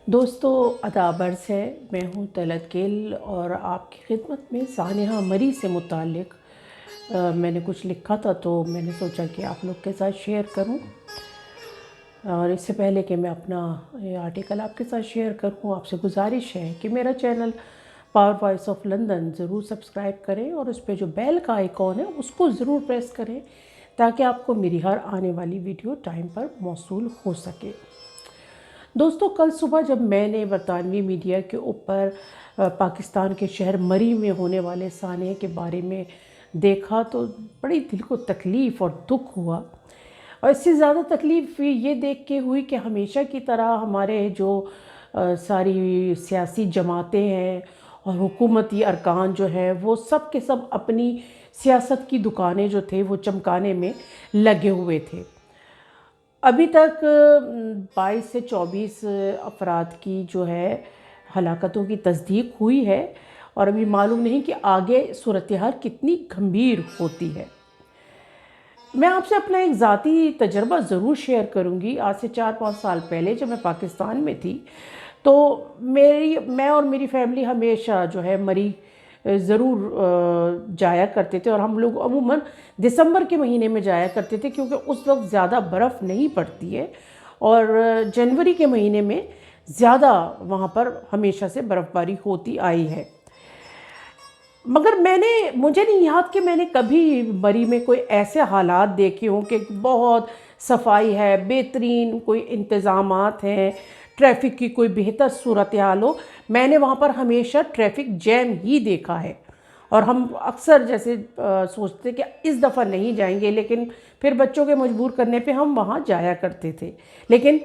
دوستو آداب عرض ہے، میں ہوں طلعت گل اور آپ کی خدمت میں سانحہ مری سے متعلق میں نے کچھ لکھا تھا تو میں نے سوچا کہ آپ لوگ کے ساتھ شیئر کروں۔ اور اس سے پہلے کہ میں اپنا یہ آرٹیکل آپ کے ساتھ شیئر کروں، آپ سے گزارش ہے کہ میرا channel power voice of London ضرور سبسکرائب کریں اور اس پہ جو بیل کا آئیکن ہے اس کو ضرور پریس کریں تاکہ آپ کو میری ہر آنے والی ویڈیو ٹائم پر موصول ہو سکے۔ دوستو، کل صبح جب میں نے برطانوی میڈیا کے اوپر پاکستان کے شہر مری میں ہونے والے سانحے کے بارے میں دیکھا تو بڑی دل کو تکلیف اور دکھ ہوا، اور اس سے زیادہ تکلیف یہ دیکھ کے ہوئی کہ ہمیشہ کی طرح ہمارے جو ساری سیاسی جماعتیں ہیں اور حکومتی ارکان جو ہیں وہ سب کے سب اپنی سیاست کی دکانیں جو تھے وہ چمکانے میں لگے ہوئے تھے۔ ابھی تک 22 سے 24 افراد کی جو ہے ہلاکتوں کی تصدیق ہوئی ہے، اور ابھی معلوم نہیں کہ آگے صورتحال کتنی گھمبیر ہوتی ہے۔ میں آپ سے اپنا ایک ذاتی تجربہ ضرور شیئر کروں گی۔ آج سے 4-5 سال پہلے جب میں پاکستان میں تھی تو میں اور میری فیملی ہمیشہ جو ہے مری ضرور جایا کرتے تھے، اور ہم لوگ عموماً دسمبر کے مہینے میں جایا کرتے تھے کیونکہ اس وقت زیادہ برف نہیں پڑتی ہے، اور جنوری کے مہینے میں زیادہ وہاں پر ہمیشہ سے برف باری ہوتی آئی ہے۔ مگر مجھے نہیں یاد کہ میں نے کبھی مری میں کوئی ایسے حالات دیکھے ہوں کہ بہت صفائی ہے، بہترین کوئی انتظامات ہیں، ٹریفک کی کوئی بہتر صورتحال ہو۔ میں نے وہاں پر ہمیشہ ٹریفک جیم ہی دیکھا ہے، اور ہم اکثر جیسے سوچتے کہ اس دفعہ نہیں جائیں گے، لیکن پھر بچوں کے مجبور کرنے پہ ہم وہاں جایا کرتے تھے۔ لیکن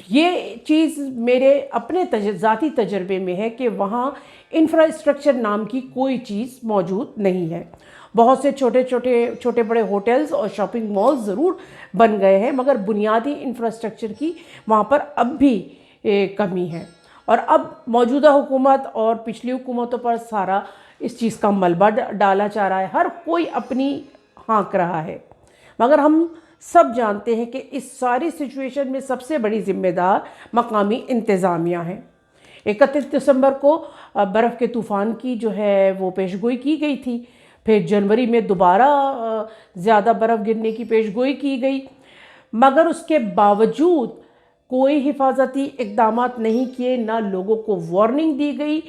یہ چیز میرے اپنے ذاتی تجربے میں ہے کہ وہاں انفراسٹرکچر نام کی کوئی چیز موجود نہیں ہے۔ بہت سے چھوٹے بڑے ہوٹلز اور شاپنگ مالز ضرور بن گئے ہیں، مگر بنیادی انفراسٹرکچر کی وہاں پر اب بھی کمی ہے، اور اب موجودہ حکومت اور پچھلی حکومتوں پر سارا اس چیز کا ملبہ ڈالا جا رہا ہے۔ ہر کوئی اپنی ہانک رہا ہے، مگر ہم سب جانتے ہیں کہ اس ساری سچویشن میں سب سے بڑی ذمہ دار مقامی انتظامیہ ہیں۔ 31 دسمبر کو برف کے طوفان کی جو ہے وہ پیشگوئی کی گئی تھی، پھر جنوری میں دوبارہ زیادہ برف گرنے کی پیشگوئی کی گئی، مگر اس کے باوجود کوئی حفاظتی اقدامات نہیں کیے، نہ لوگوں کو وارننگ دی گئی،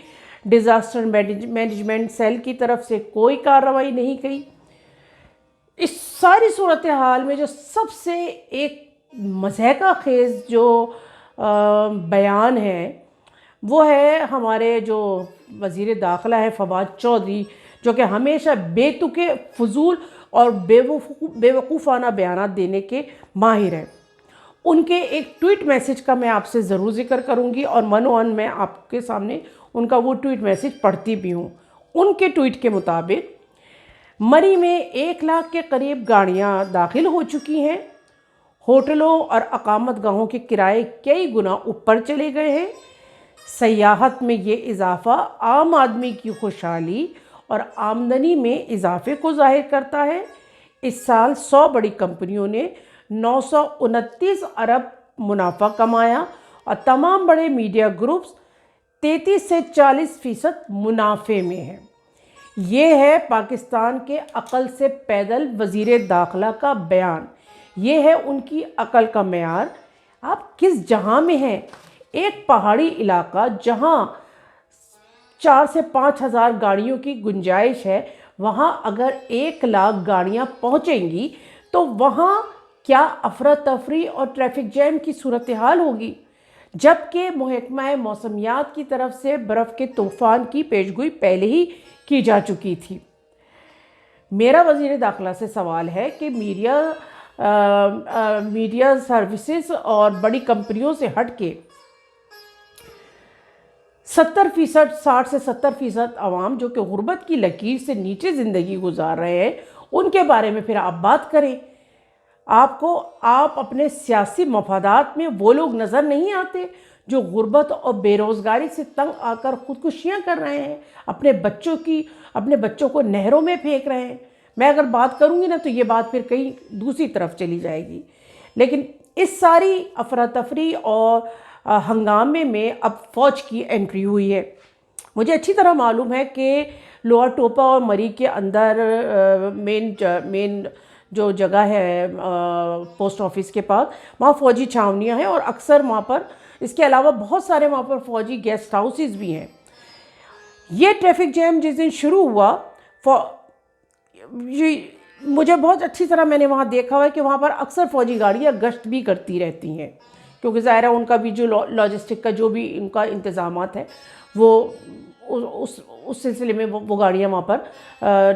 ڈیزاسٹر مینجمنٹ سیل کی طرف سے کوئی کارروائی نہیں کی۔ اس ساری صورتحال میں جو سب سے ایک مضحکہ خیز جو بیان ہے وہ ہے ہمارے جو وزیر داخلہ ہے فواد چودھری، جو کہ ہمیشہ بے تکے فضول اور بے وقوفانہ بیانات دینے کے ماہر ہیں۔ ان کے ایک ٹویٹ میسیج کا میں آپ سے ضرور ذکر کروں گی، اور میں آپ کے سامنے ان کا وہ ٹویٹ میسیج پڑھتی بھی ہوں۔ ان کے ٹویٹ کے مطابق مری میں 1 لاکھ کے قریب گاڑیاں داخل ہو چکی ہیں، ہوٹلوں اور اقامت گاہوں کے کرائے کئی گنا اوپر چلے گئے ہیں، سیاحت میں یہ اضافہ عام آدمی کی خوشحالی اور آمدنی میں اضافے کو ظاہر کرتا ہے۔ اس سال 100 بڑی کمپنیوں نے 929 ارب منافع کمایا، اور تمام بڑے میڈیا گروپس 33 سے 40% منافع میں ہیں۔ یہ ہے پاکستان کے عقل سے پیدل وزیر داخلہ کا بیان، یہ ہے ان کی عقل کا معیار۔ آپ کس جہاں میں ہیں؟ ایک پہاڑی علاقہ جہاں 4 سے 5 ہزار گاڑیوں کی گنجائش ہے، وہاں اگر 1 لاکھ گاڑیاں پہنچیں گی تو وہاں کیا افراتفری اور ٹریفک جیم کی صورتحال ہوگی، جبکہ محکمہ موسمیات کی طرف سے برف کے طوفان کی پیشگوئی پہلے ہی کی جا چکی تھی۔ میرا وزیر داخلہ سے سوال ہے کہ میڈیا سروسز اور بڑی کمپنیوں سے ہٹ کے 60 سے 70% عوام جو کہ غربت کی لکیر سے نیچے زندگی گزار رہے ہیں، ان کے بارے میں پھر آپ بات کریں۔ آپ اپنے سیاسی مفادات میں وہ لوگ نظر نہیں آتے جو غربت اور بے روزگاری سے تنگ آ کر خودکشیاں کر رہے ہیں، اپنے بچوں کو نہروں میں پھینک رہے ہیں۔ میں اگر بات کروں گی نا تو یہ بات پھر کہیں دوسری طرف چلی جائے گی، لیکن اس ساری افراتفری اور ہنگامے میں اب فوج کی انٹری ہوئی ہے۔ مجھے اچھی طرح معلوم ہے کہ لوور ٹوپا اور مری کے اندر مین جو جگہ ہے پوسٹ آفس کے پاس، وہاں فوجی چھاونیاں ہیں، اور اکثر وہاں پر اس کے علاوہ بہت سارے وہاں پر فوجی گیسٹ ہاؤسز بھی ہیں۔ یہ ٹریفک جیم جس دن شروع ہوا، مجھے بہت اچھی طرح میں نے وہاں دیکھا ہوا ہے کہ وہاں پر اکثر فوجی گاڑیاں گشت بھی کرتی رہتی ہیں، کیونکہ ظاہر ہے ان کا بھی جو لاجسٹک کا جو بھی ان کا انتظامات ہے وہ اس سلسلے میں وہ گاڑیاں وہاں پر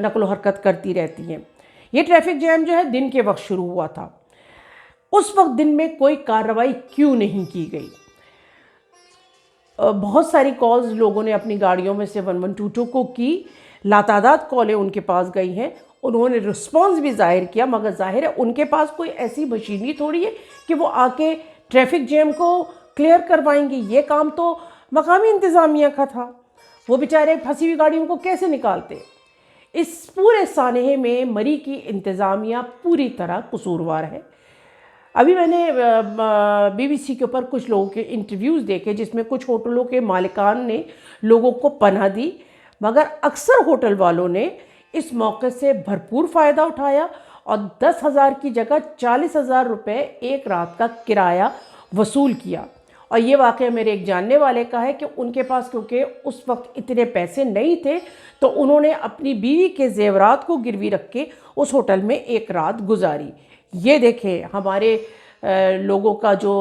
نقل و حرکت کرتی رہتی ہیں۔ یہ ٹریفک جیم جو ہے دن کے وقت شروع ہوا تھا۔ اس وقت دن میں کوئی کارروائی کیوں نہیں کی گئی؟ بہت ساری کالز لوگوں نے اپنی گاڑیوں میں سے 1122 کو کی، لاتعداد کالیں ان کے پاس گئی ہیں، انہوں نے رسپانس بھی ظاہر کیا، مگر ظاہر ہے ان کے پاس کوئی ایسی مشینری تھوڑی ہے کہ وہ آ کے ٹریفک جیم کو کلیئر کروائیں گی۔ یہ کام تو مقامی انتظامیہ کا تھا، وہ بیچارے پھنسی ہوئی گاڑیوں کو کیسے نکالتے؟ اس پورے سانحے میں مری کی انتظامیہ پوری طرح قصوروار ہے۔ ابھی میں نے بی بی سی کے اوپر کچھ لوگوں کے انٹرویوز دیکھے جس میں کچھ ہوٹلوں کے مالکان نے لوگوں کو پناہ دی، مگر اکثر ہوٹل والوں نے اس موقع سے بھرپور فائدہ اٹھایا اور 10,000 کی جگہ 40,000 روپے ایک رات کا کرایہ وصول کیا۔ اور یہ واقعہ میرے ایک جاننے والے کا ہے کہ ان کے پاس کیونکہ اس وقت اتنے پیسے نہیں تھے تو انہوں نے اپنی بیوی کے زیورات کو گروی رکھ کے اس ہوٹل میں ایک رات گزاری۔ یہ دیکھیں ہمارے لوگوں کا جو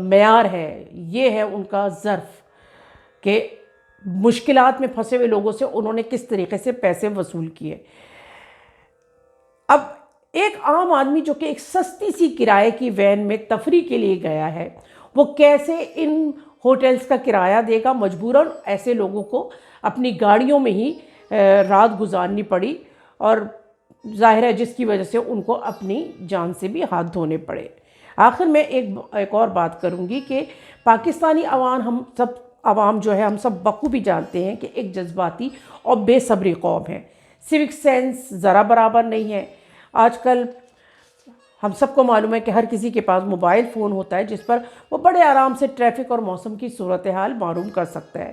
معیار ہے، یہ ہے ان کا ظرف کہ مشکلات میں پھنسے ہوئے لوگوں سے انہوں نے کس طریقے سے پیسے وصول کیے۔ اب ایک عام آدمی جو کہ ایک سستی سی کرائے کی وین میں تفریح کے لیے گیا ہے، وہ کیسے ان ہوٹلز کا کرایہ دے گا؟ مجبوراً ایسے لوگوں کو اپنی گاڑیوں میں ہی رات گزارنی پڑی، اور ظاہر ہے جس کی وجہ سے ان کو اپنی جان سے بھی ہاتھ دھونے پڑے۔ آخر میں ایک اور بات کروں گی کہ پاکستانی عوام جو ہے ہم سب بخوبی جانتے ہیں کہ ایک جذباتی اور بے صبری قوم ہے، سیوک سینس ذرا برابر نہیں ہے۔ آج کل ہم سب کو معلوم ہے کہ ہر کسی کے پاس موبائل فون ہوتا ہے جس پر وہ بڑے آرام سے ٹریفک اور موسم کی صورتحال معلوم کر سکتا ہے۔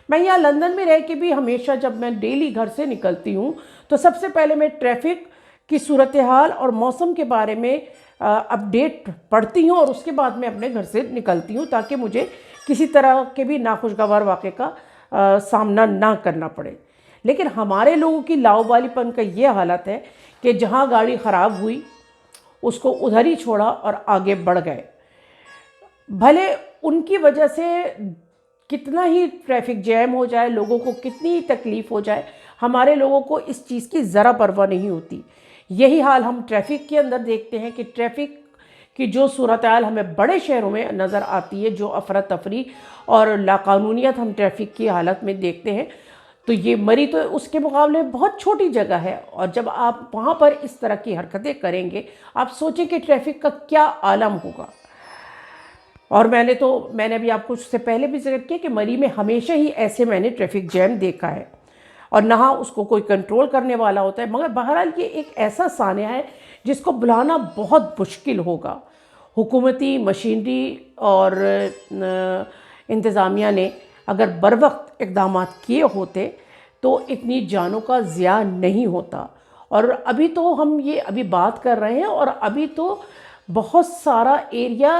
میں یہاں لندن میں رہ کے بھی ہمیشہ جب میں ڈیلی گھر سے نکلتی ہوں تو سب سے پہلے میں ٹریفک کی صورتحال اور موسم کے بارے میں اپڈیٹ پڑھتی ہوں، اور اس کے بعد میں اپنے گھر سے نکلتی ہوں تاکہ مجھے کسی طرح کے بھی ناخوشگوار واقعے کا سامنا نہ کرنا پڑے۔ لیکن ہمارے لوگوں کی لاؤبالی پن کا یہ حالت ہے کہ جہاں گاڑی خراب ہوئی اس کو ادھر ہی چھوڑا اور آگے بڑھ گئے، بھلے ان کی وجہ سے کتنا ہی ٹریفک جیم ہو جائے، لوگوں کو کتنی ہی تکلیف ہو جائے، ہمارے لوگوں کو اس چیز کی ذرا پرواہ نہیں ہوتی۔ یہی حال ہم ٹریفک کے اندر دیکھتے ہیں کہ ٹریفک کی جو صورتحال ہمیں بڑے شہروں میں نظر آتی ہے، جو افراتفری اور لاقانونیت ہم ٹریفک کی حالت میں دیکھتے ہیں، تو یہ مری تو اس کے مقابلے میں بہت چھوٹی جگہ ہے، اور جب آپ وہاں پر اس طرح کی حرکتیں کریں گے آپ سوچیں کہ ٹریفک کا کیا عالم ہوگا۔ اور میں نے بھی آپ کو اس سے پہلے بھی ذکر کیا کہ مری میں ہمیشہ ہی ایسے میں نے ٹریفک جیم دیکھا ہے، اور نہ اس کو کوئی کنٹرول کرنے والا ہوتا ہے، مگر بہرحال یہ ایک ایسا سانحہ ہے جس کو بلانا بہت مشکل ہوگا۔ حکومتی مشینری اور انتظامیہ نے اگر بروقت اقدامات کیے ہوتے تو اتنی جانوں کا ضیاع نہیں ہوتا۔ اور ابھی تو ہم یہ ابھی بات کر رہے ہیں اور ابھی تو بہت سارا ایریا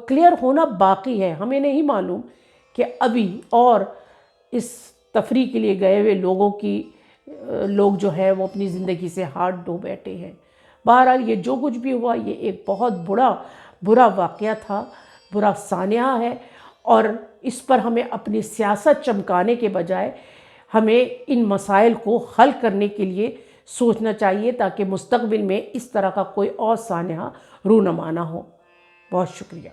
کلیئر ہونا باقی ہے۔ ہمیں نہیں معلوم کہ ابھی اور اس تفریح کے لیے گئے ہوئے لوگ جو ہے وہ اپنی زندگی سے ہاتھ دھو بیٹھے ہیں۔ بہرحال یہ جو کچھ بھی ہوا یہ ایک بہت برا واقعہ تھا، برا سانحہ ہے، اور اس پر ہمیں اپنی سیاست چمکانے کے بجائے ہمیں ان مسائل کو حل کرنے کے لیے سوچنا چاہیے تاکہ مستقبل میں اس طرح کا کوئی اور سانحہ رونما نہ ہو۔ بہت شکریہ۔